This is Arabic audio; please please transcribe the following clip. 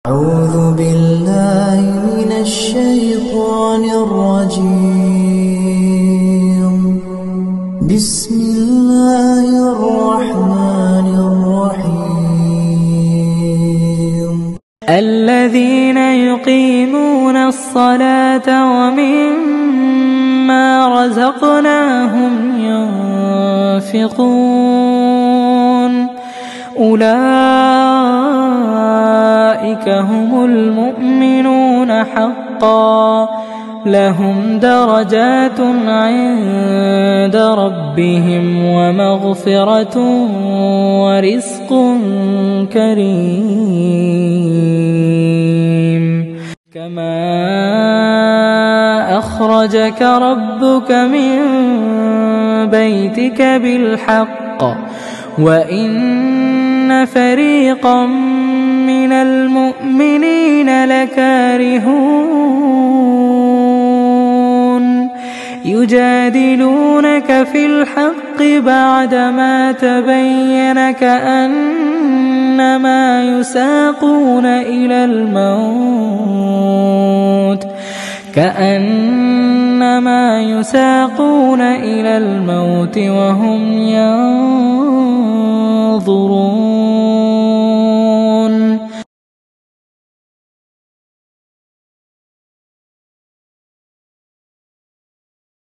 أعوذ بالله من الشيطان الرجيم. بسم الله الرحمن الرحيم. الذين يقيمون الصلاة ومما رزقناهم ينفقون أولئك هم المؤمنون حقا لهم درجات عند ربهم ومغفرة ورزق كريم. كما أخرجك ربك من بيتك بالحق وإن فريقا من المؤمنين لكارهون يجادلونك في الحق بعدما تبين كأنما يساقون إلى الموت وهم ينظرون.